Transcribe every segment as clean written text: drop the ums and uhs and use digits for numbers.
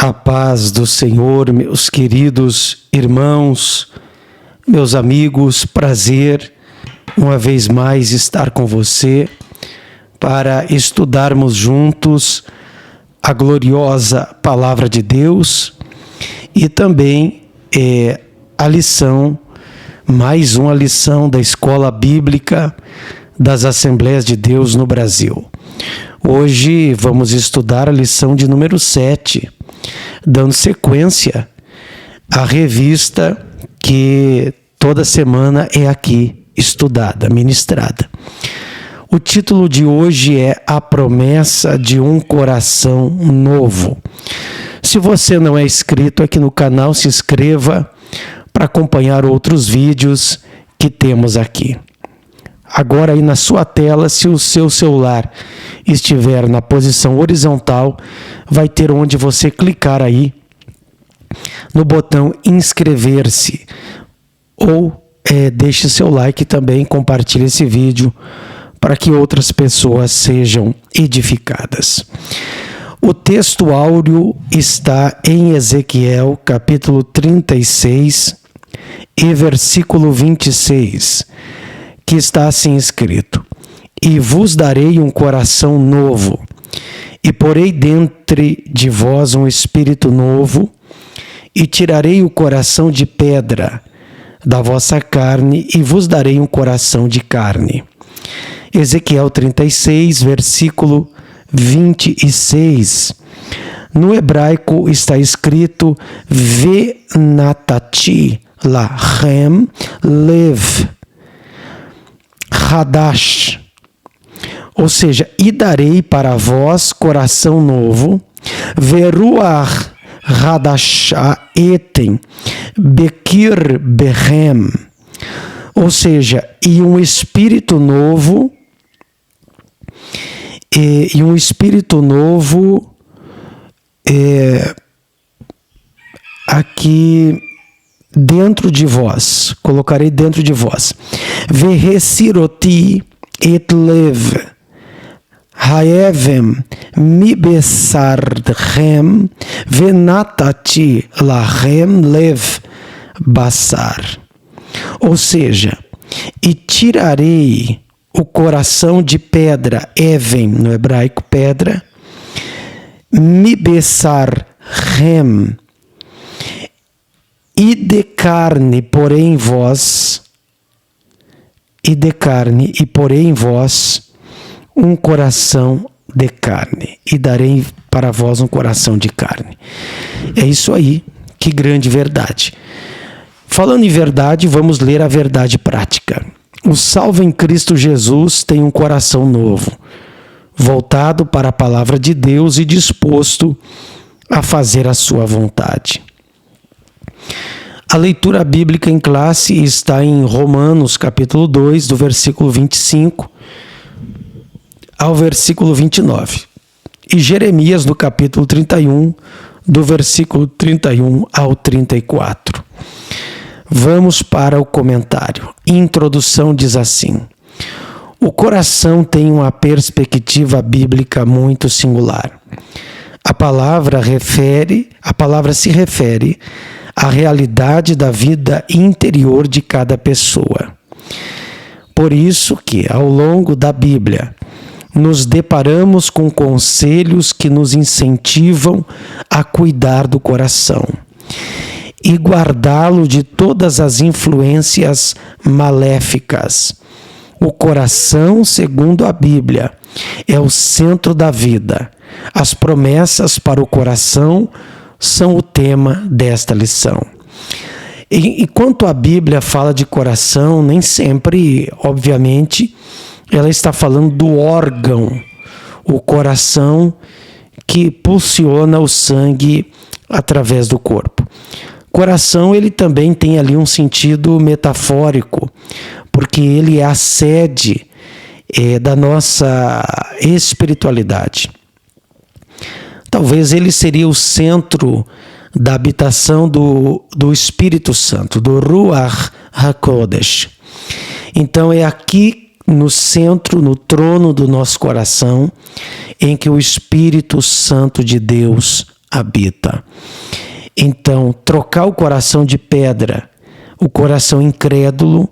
A paz do Senhor, meus queridos irmãos, meus amigos, prazer uma vez mais estar com você para estudarmos juntos a gloriosa Palavra de Deus e também a lição, mais uma lição da Escola Bíblica das Assembleias de Deus no Brasil. Hoje vamos estudar a lição de número 7, dando sequência à revista que toda semana é aqui estudada, ministrada. O título de hoje é A Promessa de um Coração Novo. Se você não é inscrito aqui no canal, se inscreva para acompanhar outros vídeos que temos aqui. Agora aí na sua tela, se o seu celular estiver na posição horizontal, vai ter onde você clicar aí no botão inscrever-se. Ou deixe seu like também, compartilhe esse vídeo para que outras pessoas sejam edificadas. O texto áureo está em Ezequiel, capítulo 36 e versículo 26, que está assim escrito: E vos darei um coração novo, e porei dentre de vós um espírito novo, e tirarei o coração de pedra da vossa carne, e vos darei um coração de carne. Ezequiel 36, versículo 26. No hebraico está escrito Venatati lachem lev Hadash, ou seja, e darei para vós coração novo, veruach hadashah etem bekir bechem, ou seja, e um espírito novo, aqui dentro de vós, colocarei dentro de vós. Vehesiroti et lev haevem mibesardchem venatati lachem lev basar. Ou seja, e tirarei o coração de pedra, even no hebraico pedra, mibesarchem, e de carne porei em vós, e porei em vós um coração de carne, e darei para vós um coração de carne. É isso aí, que grande verdade. Falando em verdade, vamos ler a verdade prática. O salvo em Cristo Jesus tem um coração novo, voltado para a palavra de Deus e disposto a fazer a sua vontade. A leitura bíblica em classe está em Romanos, capítulo 2, do versículo 25 ao versículo 29. E Jeremias, no capítulo 31, do versículo 31 ao 34. Vamos para o comentário. Introdução diz assim: o coração tem uma perspectiva bíblica muito singular. A palavra se refere à realidade da vida interior de cada pessoa. Por isso que, ao longo da Bíblia, nos deparamos com conselhos que nos incentivam a cuidar do coração e guardá-lo de todas as influências maléficas. O coração, segundo a Bíblia, é o centro da vida. As promessas para o coração são o tema desta lição. E quanto a Bíblia fala de coração, nem sempre, obviamente, ela está falando do órgão, o coração que pulsiona o sangue através do corpo. Coração, ele também tem ali um sentido metafórico, porque ele é a sede da nossa espiritualidade. Talvez ele seria o centro da habitação do Espírito Santo, do Ruach HaKodesh. Então é aqui no centro, no trono do nosso coração, em que o Espírito Santo de Deus habita. Então, trocar o coração de pedra, o coração incrédulo,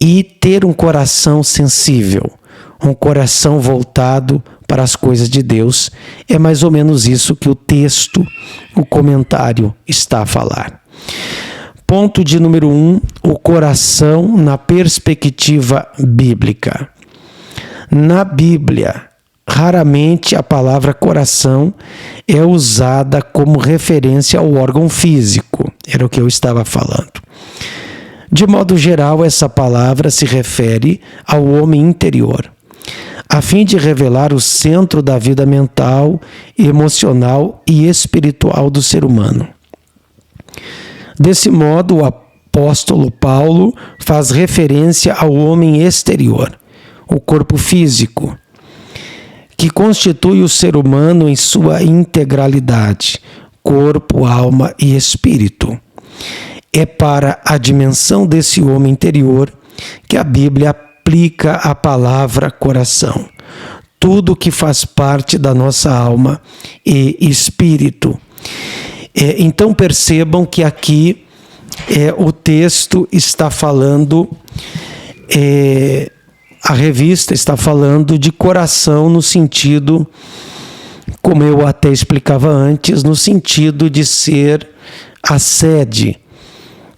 e ter um coração sensível, um coração voltado para as coisas de Deus, é mais ou menos isso que o texto, o comentário está a falar. Ponto de número 1, o coração na perspectiva bíblica. Na Bíblia, raramente a palavra coração é usada como referência ao órgão físico, era o que eu estava falando. De modo geral, essa palavra se refere ao homem interior, a fim de revelar o centro da vida mental, emocional e espiritual do ser humano. Desse modo, o apóstolo Paulo faz referência ao homem exterior, o corpo físico, que constitui o ser humano em sua integralidade, corpo, alma e espírito. É para a dimensão desse homem interior que a Bíblia aplica a palavra coração. Tudo que faz parte da nossa alma e espírito. Então percebam que aqui o texto está falando, a revista está falando de coração no sentido, como eu até explicava antes, no sentido de ser a sede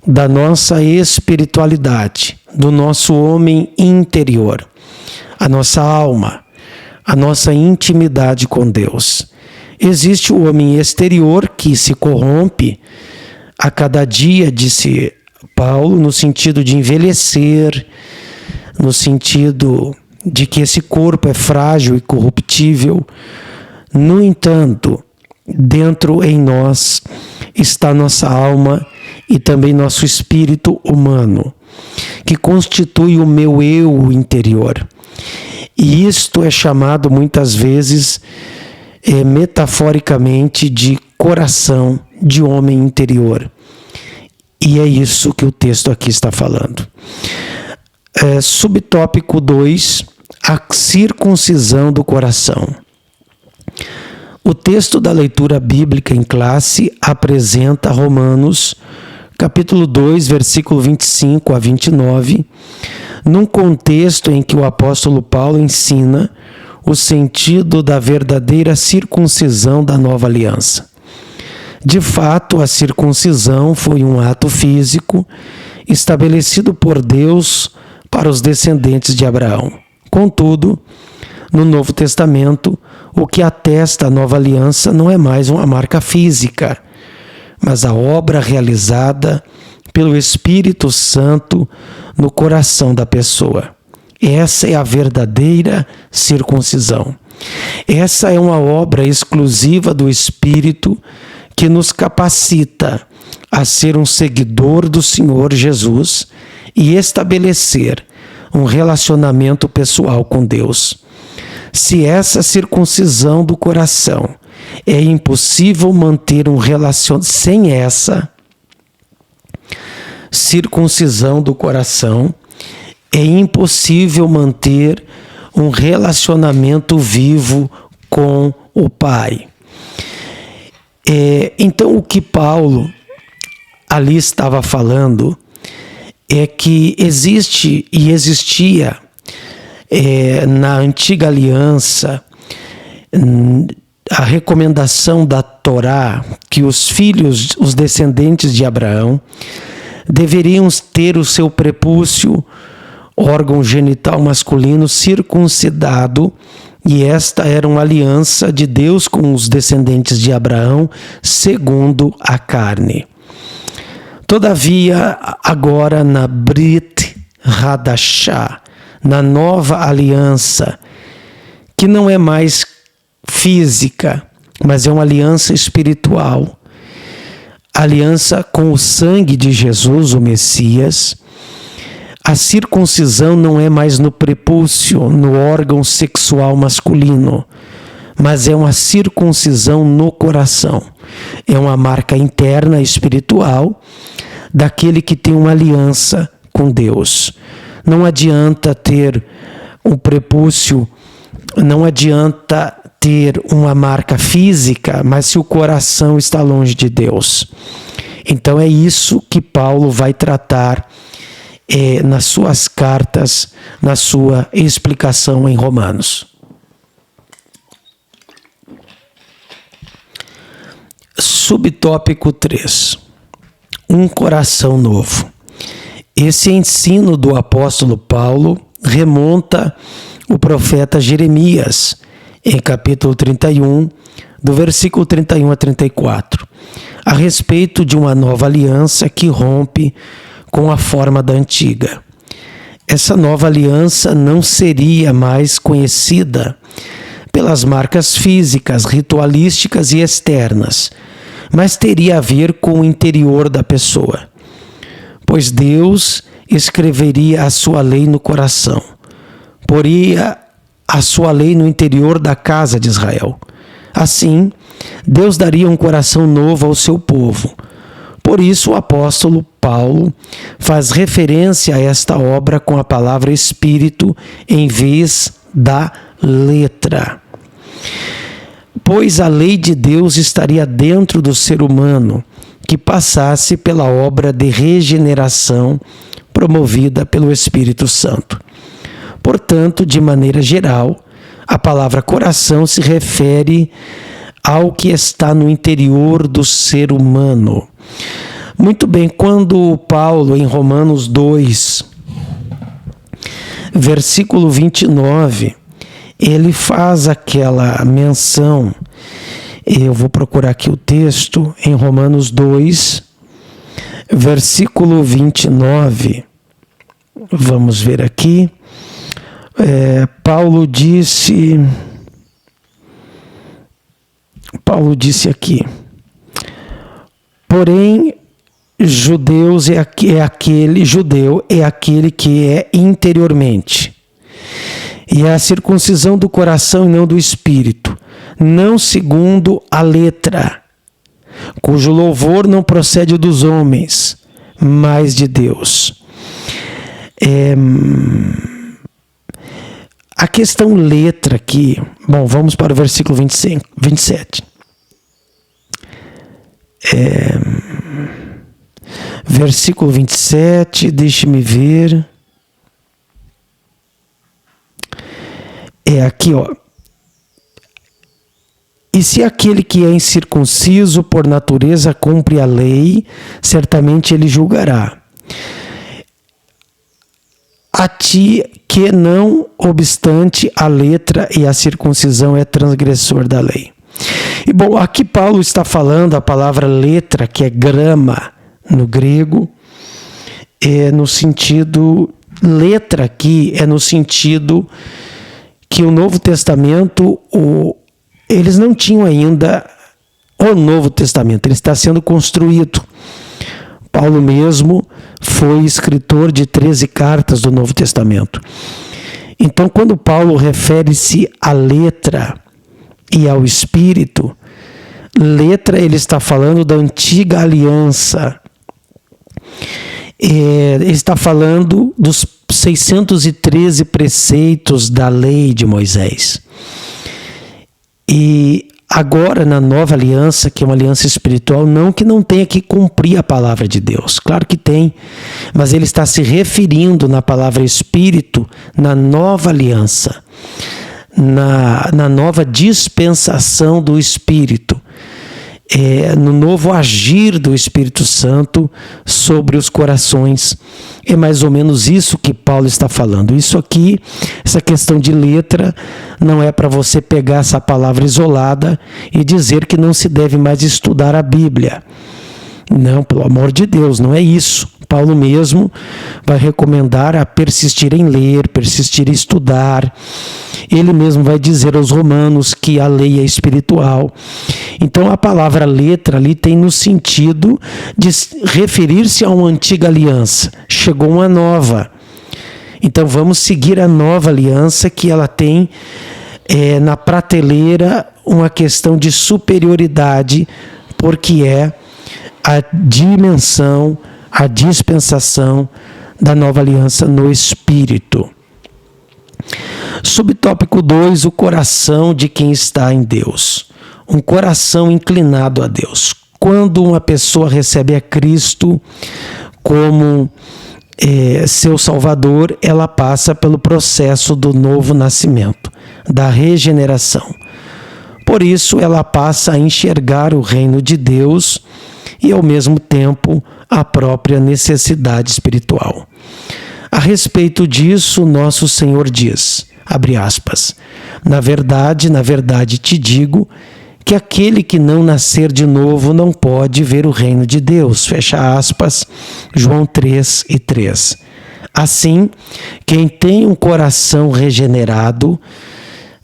da nossa espiritualidade, do nosso homem interior, a nossa alma, a nossa intimidade com Deus. Existe o homem exterior que se corrompe a cada dia, disse Paulo, no sentido de envelhecer, no sentido de que esse corpo é frágil e corruptível. No entanto, dentro em nós está nossa alma e também nosso espírito humano, que constitui o meu eu interior. E isto é chamado muitas vezes, metaforicamente, de coração de homem interior. E é isso que o texto aqui está falando. Subtópico 2, a circuncisão do coração. O texto da leitura bíblica em classe apresenta Romanos, capítulo 2, versículo 25 a 29, num contexto em que o apóstolo Paulo ensina o sentido da verdadeira circuncisão da nova aliança. De fato, a circuncisão foi um ato físico estabelecido por Deus para os descendentes de Abraão. Contudo, no Novo Testamento, o que atesta a nova aliança não é mais uma marca física, mas a obra realizada pelo Espírito Santo no coração da pessoa. Essa é a verdadeira circuncisão. Essa é uma obra exclusiva do Espírito que nos capacita a ser um seguidor do Senhor Jesus e estabelecer um relacionamento pessoal com Deus. Se essa circuncisão do coração é impossível manter um relacionamento, sem essa circuncisão do coração, é impossível manter um relacionamento vivo com o Pai. Então, o que Paulo ali estava falando é que existe e existia na antiga aliança a recomendação da Torá que os filhos, os descendentes de Abraão, deveriam ter o seu prepúcio, órgão genital masculino, circuncidado, e esta era uma aliança de Deus com os descendentes de Abraão, segundo a carne. Todavia, agora na Brit Hadashah, na nova aliança, que não é mais física, mas é uma aliança espiritual, aliança com o sangue de Jesus, o Messias, a circuncisão não é mais no prepúcio, no órgão sexual masculino, mas é uma circuncisão no coração. É uma marca interna espiritual daquele que tem uma aliança com Deus. Não adianta ter um prepúcio não adianta ter uma marca física, mas se o coração está longe de Deus. Então é isso que Paulo vai tratar nas suas cartas, na sua explicação em Romanos. Subtópico 3. Um coração novo. Esse ensino do apóstolo Paulo remonta o profeta Jeremias, em capítulo 31, do versículo 31 a 34, a respeito de uma nova aliança que rompe com a forma da antiga. Essa nova aliança não seria mais conhecida pelas marcas físicas, ritualísticas e externas, mas teria a ver com o interior da pessoa, pois Deus escreveria a sua lei no coração, poria a sua lei no interior da casa de Israel. Assim, Deus daria um coração novo ao seu povo. Por isso, o apóstolo Paulo faz referência a esta obra com a palavra Espírito em vez da letra. Pois a lei de Deus estaria dentro do ser humano que passasse pela obra de regeneração promovida pelo Espírito Santo. Portanto, de maneira geral, a palavra coração se refere ao que está no interior do ser humano. Muito bem, quando Paulo, em Romanos 2, versículo 29, ele faz aquela menção, eu vou procurar aqui o texto, em Romanos 2, versículo 29, vamos ver aqui. Paulo disse aqui, porém, judeu é aquele que é interiormente, e é a circuncisão do coração e não do espírito, não segundo a letra, cujo louvor não procede dos homens, mas de Deus. A questão letra aqui, bom, vamos para o versículo 27. Versículo 27, deixe-me ver. Aqui, ó. E se aquele que é incircunciso por natureza cumpre a lei, certamente ele julgará. A ti que não obstante a letra e a circuncisão é transgressor da lei. E bom, aqui Paulo está falando a palavra letra, que é grama no grego, no sentido, letra aqui é no sentido que o Novo Testamento, eles não tinham ainda o Novo Testamento, ele está sendo construído. Paulo mesmo foi escritor de 13 cartas do Novo Testamento. Então, quando Paulo refere-se à letra e ao Espírito, letra ele está falando da antiga aliança. Ele está falando dos 613 preceitos da lei de Moisés. E agora, na nova aliança, que é uma aliança espiritual, não que não tenha que cumprir a palavra de Deus. Claro que tem, mas ele está se referindo na palavra Espírito, na nova aliança, na nova dispensação do Espírito, no novo agir do Espírito Santo sobre os corações. É mais ou menos isso que Paulo está falando. Isso aqui, essa questão de letra, não é para você pegar essa palavra isolada e dizer que não se deve mais estudar a Bíblia. Não, pelo amor de Deus, não é isso. Paulo mesmo vai recomendar a persistir em ler, persistir em estudar. Ele mesmo vai dizer aos romanos que a lei é espiritual. Então a palavra letra ali tem no sentido de referir-se a uma antiga aliança. Chegou uma nova. Então vamos seguir a nova aliança, que ela tem na prateleira uma questão de superioridade, porque é a dimensão, a dispensação da nova aliança no Espírito. Subtópico 2, o coração de quem está em Deus. Um coração inclinado a Deus. Quando uma pessoa recebe a Cristo como seu Salvador, ela passa pelo processo do novo nascimento, da regeneração. Por isso, ela passa a enxergar o reino de Deus e, ao mesmo tempo, a própria necessidade espiritual. A respeito disso, nosso Senhor diz, abre aspas, na verdade te digo que aquele que não nascer de novo não pode ver o reino de Deus. Fecha aspas, João 3:3. Assim, quem tem um coração regenerado,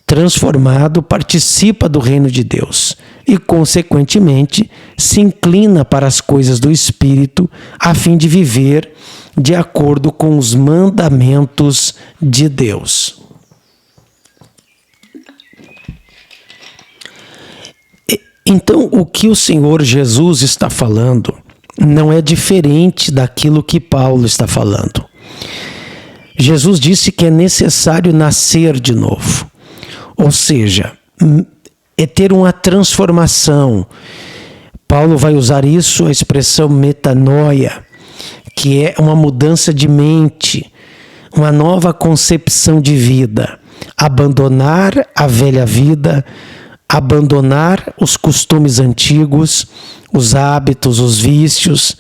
transformado, participa do reino de Deus e, consequentemente, se inclina para as coisas do Espírito a fim de viver de acordo com os mandamentos de Deus. Então, o que o Senhor Jesus está falando não é diferente daquilo que Paulo está falando. Jesus disse que é necessário nascer de novo, ou seja, é ter uma transformação. Paulo vai usar isso, a expressão metanoia, que é uma mudança de mente, uma nova concepção de vida, abandonar a velha vida, abandonar os costumes antigos, os hábitos, os vícios,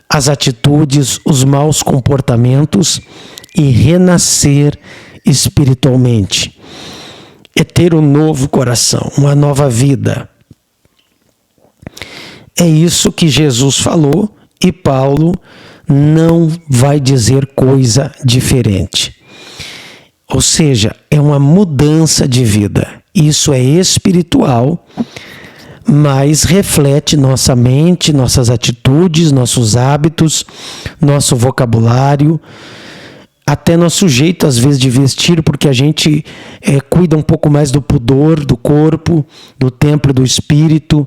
as atitudes, os maus comportamentos e renascer espiritualmente. É ter um novo coração, uma nova vida. É isso que Jesus falou e Paulo não vai dizer coisa diferente. Ou seja, é uma mudança de vida. Isso é espiritual, mas reflete nossa mente, nossas atitudes, nossos hábitos, nosso vocabulário, até nosso jeito, às vezes, de vestir, porque a gente cuida um pouco mais do pudor, do corpo, do templo do espírito,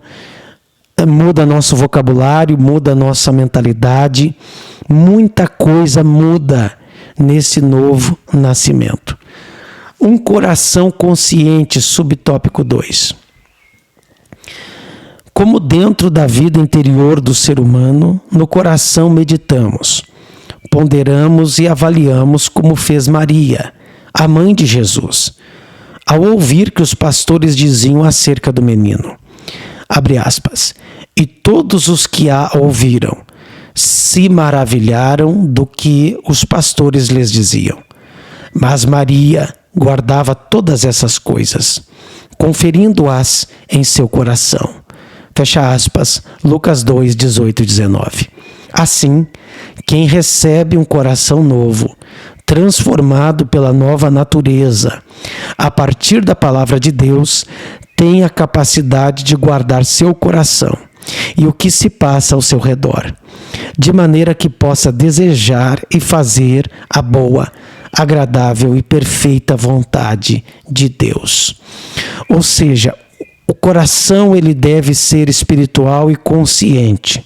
muda nosso vocabulário, muda nossa mentalidade, muita coisa muda nesse novo nascimento. Um coração consciente, subtópico 2. Como dentro da vida interior do ser humano, no coração meditamos, ponderamos e avaliamos como fez Maria, a mãe de Jesus, ao ouvir que os pastores diziam acerca do menino. Abre aspas. E todos os que a ouviram se maravilharam do que os pastores lhes diziam. Mas Maria guardava todas essas coisas, conferindo-as em seu coração. Fecha aspas, Lucas 2, 18 e 19. Assim, quem recebe um coração novo, transformado pela nova natureza, a partir da palavra de Deus, tem a capacidade de guardar seu coração e o que se passa ao seu redor, de maneira que possa desejar e fazer a boa, agradável e perfeita vontade de Deus. Ou seja, o coração ele deve ser espiritual e consciente,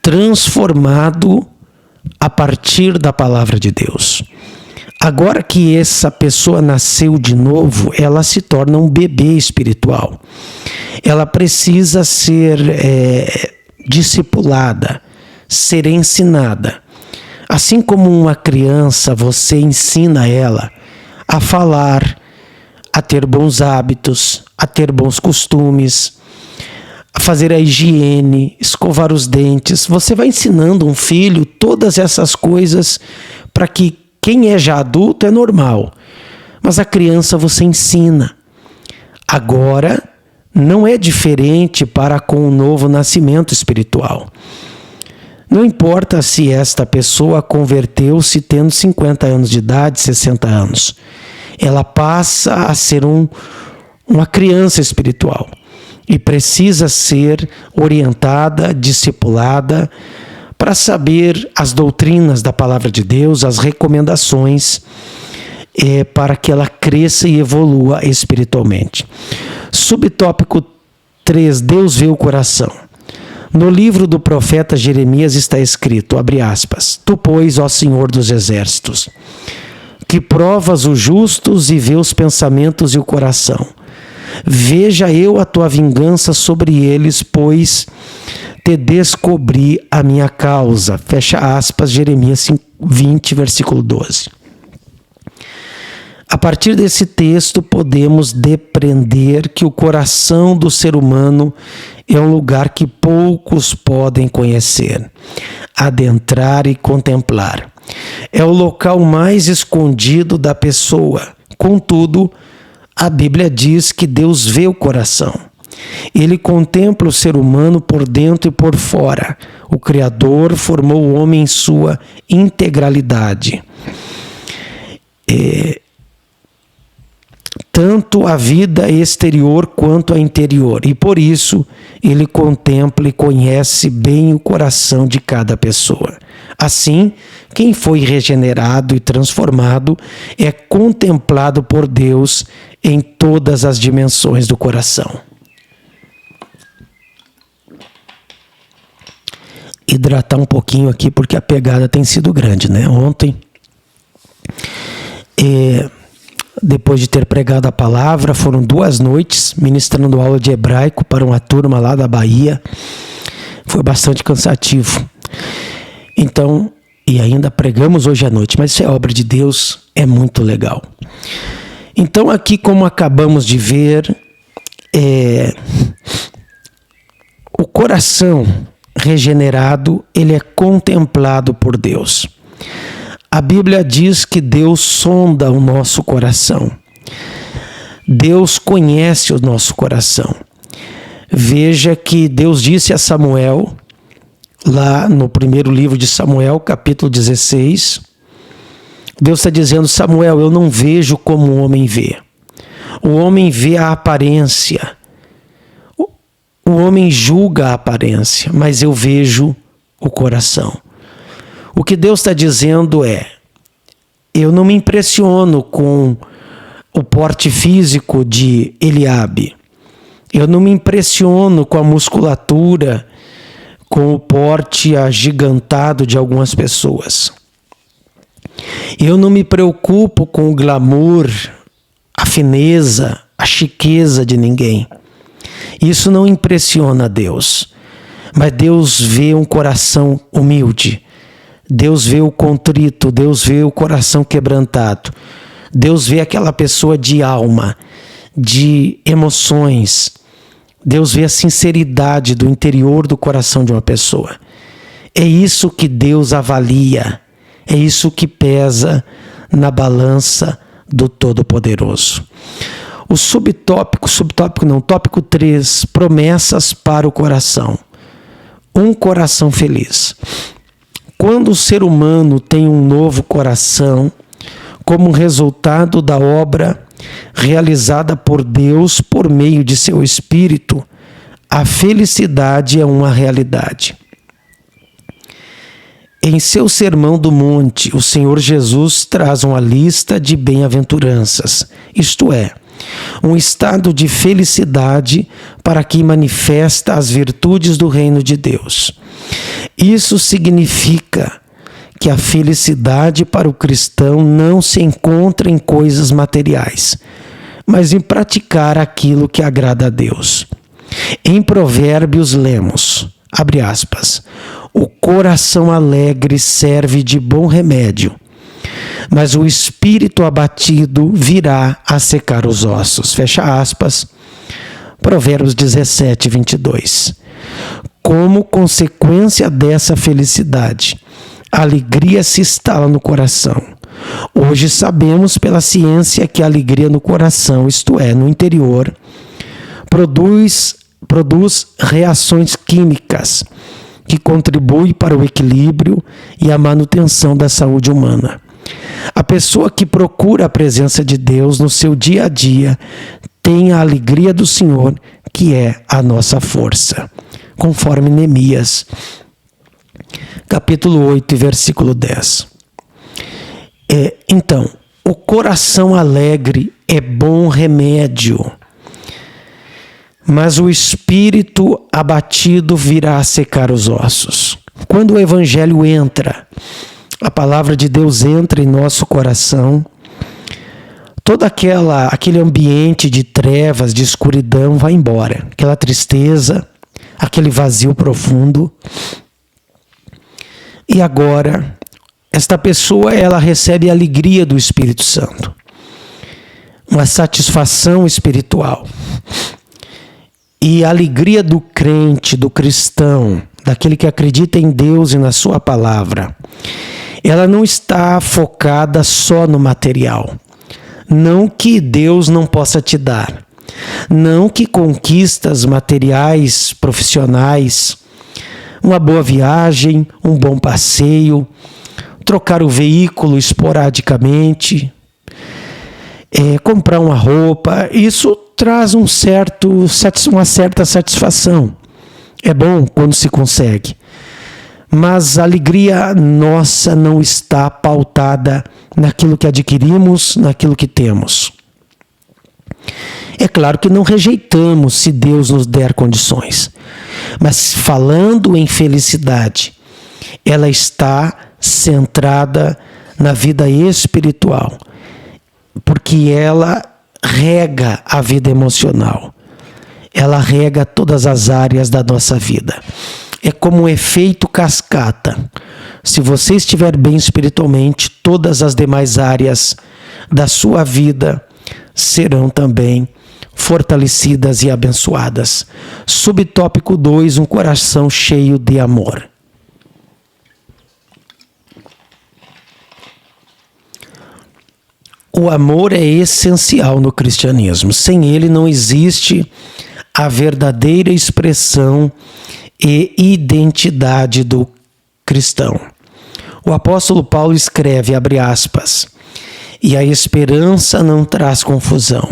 transformado a partir da palavra de Deus. Agora que essa pessoa nasceu de novo, ela se torna um bebê espiritual. Ela precisa ser discipulada, ser ensinada. Assim como uma criança, você ensina ela a falar, a ter bons hábitos, a ter bons costumes, a fazer a higiene, escovar os dentes. Você vai ensinando um filho todas essas coisas para que quem é já adulto é normal, mas a criança você ensina. Agora, não é diferente para com o novo nascimento espiritual. Não importa se esta pessoa converteu-se tendo 50 anos de idade, 60 anos. Ela passa a ser uma criança espiritual e precisa ser orientada, discipulada, para saber as doutrinas da palavra de Deus, as recomendações, para que ela cresça e evolua espiritualmente. Subtópico 3, Deus vê o coração. No livro do profeta Jeremias está escrito, abre aspas, Tu, pois, ó Senhor dos Exércitos, que provas os justos e vê os pensamentos e o coração. Veja eu a tua vingança sobre eles, pois te descobri a minha causa. Fecha aspas, Jeremias 20, versículo 12. A partir desse texto, podemos depreender que o coração do ser humano é um lugar que poucos podem conhecer, adentrar e contemplar. É o local mais escondido da pessoa. Contudo, a Bíblia diz que Deus vê o coração. Ele contempla o ser humano por dentro e por fora. O Criador formou o homem em sua integralidade. Tanto a vida exterior quanto a interior. E por isso, ele contempla e conhece bem o coração de cada pessoa. Assim, quem foi regenerado e transformado é contemplado por Deus em todas as dimensões do coração. Hidratar um pouquinho aqui, porque a pegada tem sido grande, né? Ontem, depois de ter pregado a palavra, foram 2 noites ministrando aula de hebraico para uma turma lá da Bahia. Foi bastante cansativo. Então, e ainda pregamos hoje à noite, mas isso é obra de Deus, é muito legal. Então aqui, como acabamos de ver, o coração regenerado, ele é contemplado por Deus. A Bíblia diz que Deus sonda o nosso coração. Deus conhece o nosso coração. Veja que Deus disse a Samuel, lá no primeiro livro de Samuel, capítulo 16, Deus está dizendo: Samuel, eu não vejo como o homem vê. O homem vê a aparência. O homem julga a aparência, mas eu vejo o coração. O que Deus está dizendo é: eu não me impressiono com o porte físico de Eliabe. Eu não me impressiono com a musculatura, com o porte agigantado de algumas pessoas. Eu não me preocupo com o glamour, a fineza, a chiqueza de ninguém. Isso não impressiona a Deus. Mas Deus vê um coração humilde. Deus vê o contrito, Deus vê o coração quebrantado. Deus vê aquela pessoa de alma, de emoções. Deus vê a sinceridade do interior do coração de uma pessoa. É isso que Deus avalia. É isso que pesa na balança do Todo-Poderoso. O tópico 3, promessas para o coração. Um coração feliz. Quando o ser humano tem um novo coração, como resultado da obra realizada por Deus por meio de seu Espírito, a felicidade é uma realidade. Em seu Sermão do Monte, o Senhor Jesus traz uma lista de bem-aventuranças, isto é, um estado de felicidade para quem manifesta as virtudes do reino de Deus. Isso significa que a felicidade para o cristão não se encontra em coisas materiais, mas em praticar aquilo que agrada a Deus. Em Provérbios lemos, abre aspas, o coração alegre serve de bom remédio, mas o espírito abatido virá a secar os ossos. Fecha aspas. Provérbios 17, 22. Como consequência dessa felicidade, a alegria se instala no coração. Hoje sabemos pela ciência que a alegria no coração, isto é, no interior, produz reações químicas que contribuem para o equilíbrio e a manutenção da saúde humana. A pessoa que procura a presença de Deus no seu dia a dia tem a alegria do Senhor, que é a nossa força, conforme Neemias, capítulo 8, versículo 10. Então, o coração alegre é bom remédio, mas o espírito abatido virá a secar os ossos. Quando o evangelho entra, a palavra de Deus entra em nosso coração, todo aquele ambiente de trevas, de escuridão vai embora. Aquela tristeza, aquele vazio profundo. E agora, esta pessoa, ela recebe a alegria do Espírito Santo. Uma satisfação espiritual. E a alegria do crente, do cristão, daquele que acredita em Deus e na sua palavra, ela não está focada só no material. Não que Deus não possa te dar. Não que conquistas materiais, profissionais, uma boa viagem, um bom passeio, trocar o veículo esporadicamente, comprar uma roupa, isso traz uma certa satisfação. É bom quando se consegue. Mas a alegria nossa não está pautada naquilo que adquirimos, naquilo que temos. É claro que não rejeitamos se Deus nos der condições. Mas falando em felicidade, ela está centrada na vida espiritual, porque ela rega a vida emocional. Ela rega todas as áreas da nossa vida. É como um efeito cascata. Se você estiver bem espiritualmente, todas as demais áreas da sua vida serão também fortalecidas e abençoadas. Subtópico 2, um coração cheio de amor. O amor é essencial no cristianismo. Sem ele não existe a verdadeira expressão e identidade do cristão. O apóstolo Paulo escreve, abre aspas, e a esperança não traz confusão,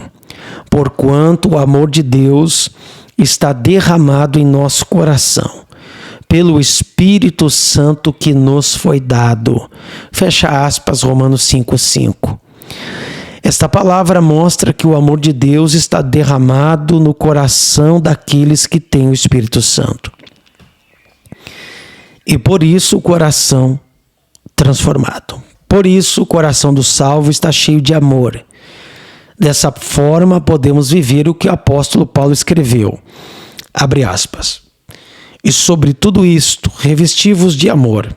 porquanto o amor de Deus está derramado em nosso coração, pelo Espírito Santo que nos foi dado. Fecha aspas, Romanos 5:5. Esta palavra mostra que o amor de Deus está derramado no coração daqueles que têm o Espírito Santo. E por isso o coração transformado. Por isso o coração do salvo está cheio de amor. Dessa forma podemos viver o que o apóstolo Paulo escreveu. Abre aspas. E sobre tudo isto, revesti-vos de amor,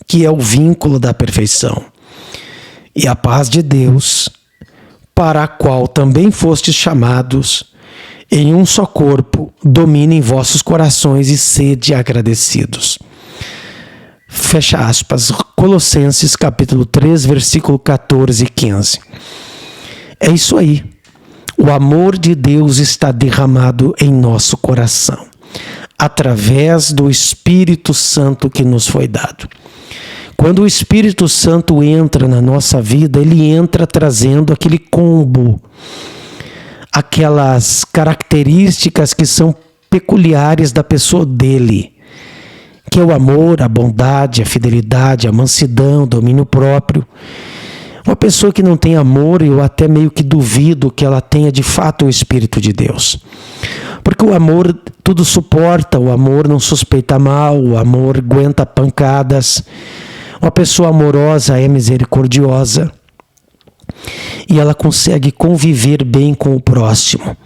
que é o vínculo da perfeição. E a paz de Deus, para a qual também fostes chamados, em um só corpo, domine em vossos corações e sede agradecidos. Fecha aspas, Colossenses capítulo 3, versículo 14 e 15. É isso aí. O amor de Deus está derramado em nosso coração, através do Espírito Santo que nos foi dado. Quando o Espírito Santo entra na nossa vida, ele entra trazendo aquele combo, aquelas características que são peculiares da pessoa dele, que é o amor, a bondade, a fidelidade, a mansidão, o domínio próprio. Uma pessoa que não tem amor, eu até meio que duvido que ela tenha de fato o Espírito de Deus. Porque o amor tudo suporta, o amor não suspeita mal, o amor aguenta pancadas. Uma pessoa amorosa é misericordiosa e ela consegue conviver bem com o próximo,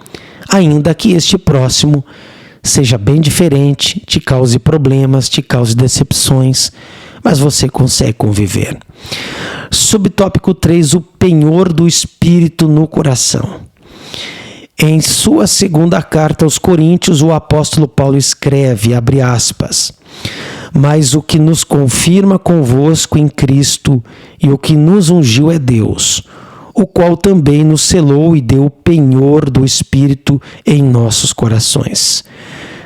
ainda que este próximo seja bem diferente, te cause problemas, te cause decepções, mas você consegue conviver. Subtópico 3, o penhor do Espírito no coração. Em sua segunda carta aos Coríntios, o apóstolo Paulo escreve, abre aspas, mas o que nos confirma convosco em Cristo e o que nos ungiu é Deus, o qual também nos selou e deu o penhor do Espírito em nossos corações.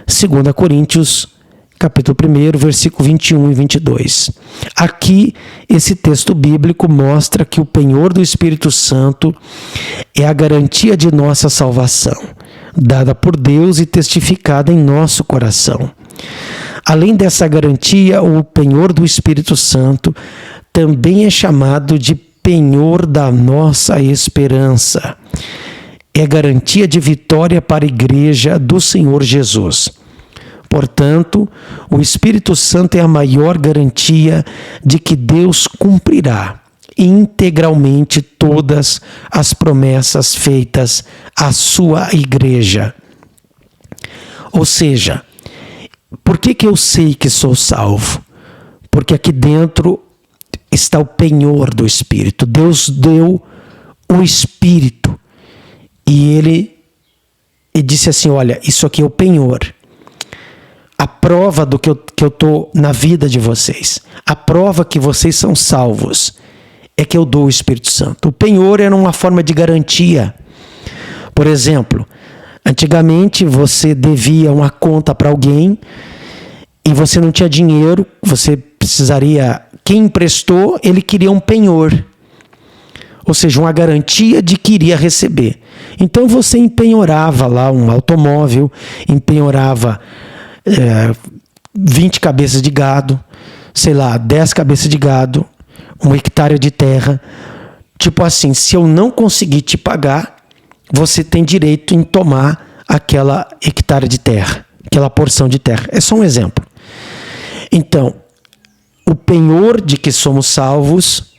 2 Coríntios, capítulo 1, versículo 21 e 22. Aqui, esse texto bíblico mostra que o penhor do Espírito Santo é a garantia de nossa salvação, dada por Deus e testificada em nosso coração. Além dessa garantia, o penhor do Espírito Santo também é chamado de penhor da nossa esperança. É garantia de vitória para a igreja do Senhor Jesus. Portanto, o Espírito Santo é a maior garantia de que Deus cumprirá integralmente todas as promessas feitas à sua igreja. Ou seja, por que eu sei que sou salvo? Porque aqui dentro está o penhor do Espírito. Deus deu o Espírito e Ele disse assim, olha, isso aqui é o penhor. A prova do que eu estou na vida de vocês. A prova que vocês são salvos é que eu dou o Espírito Santo. O penhor era uma forma de garantia. Por exemplo, antigamente você devia uma conta para alguém e você não tinha dinheiro, você precisaria... Quem emprestou, ele queria um penhor. Ou seja, uma garantia de que iria receber. Então você empenhorava lá um automóvel, empenhorava 20 cabeças de gado, sei lá, 10 cabeças de gado, 1 hectare de terra. Tipo assim, se eu não conseguir te pagar, você tem direito em tomar aquela hectare de terra, aquela porção de terra. É só um exemplo. Então, o penhor de que somos salvos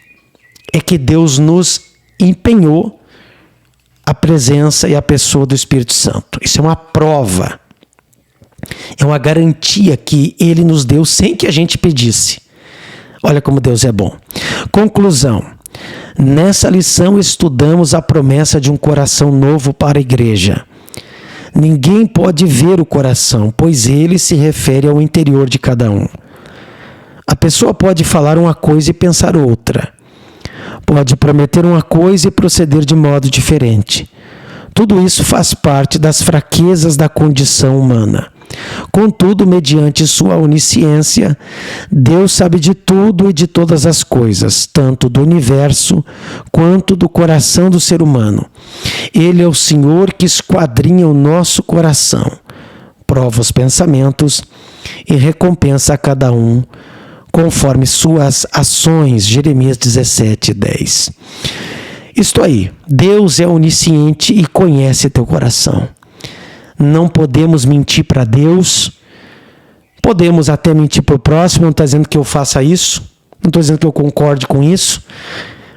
é que Deus nos empenhou a presença e a pessoa do Espírito Santo. Isso é uma prova. É uma garantia que Ele nos deu sem que a gente pedisse. Olha como Deus é bom. Conclusão. Nessa lição estudamos a promessa de um coração novo para a igreja. Ninguém pode ver o coração, pois ele se refere ao interior de cada um. A pessoa pode falar uma coisa e pensar outra. Pode prometer uma coisa e proceder de modo diferente. Tudo isso faz parte das fraquezas da condição humana. Contudo, mediante sua onisciência, Deus sabe de tudo e de todas as coisas, tanto do universo quanto do coração do ser humano. Ele é o Senhor que esquadrinha o nosso coração, prova os pensamentos e recompensa a cada um conforme suas ações. Jeremias 17:10. Isto aí, Deus é onisciente e conhece teu coração. Não podemos mentir para Deus. Podemos até mentir para o próximo. Não estou dizendo que eu faça isso. Não estou dizendo que eu concorde com isso.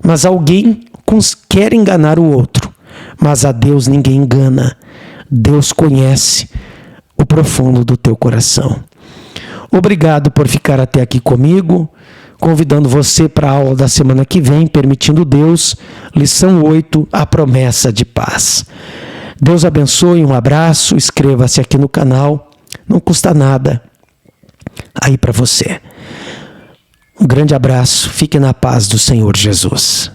Mas alguém quer enganar o outro. Mas a Deus ninguém engana. Deus conhece o profundo do teu coração. Obrigado por ficar até aqui comigo. Convidando você para a aula da semana que vem, permitindo Deus, lição 8, a promessa de paz. Deus abençoe, um abraço, inscreva-se aqui no canal, não custa nada aí para você. Um grande abraço, fique na paz do Senhor Jesus.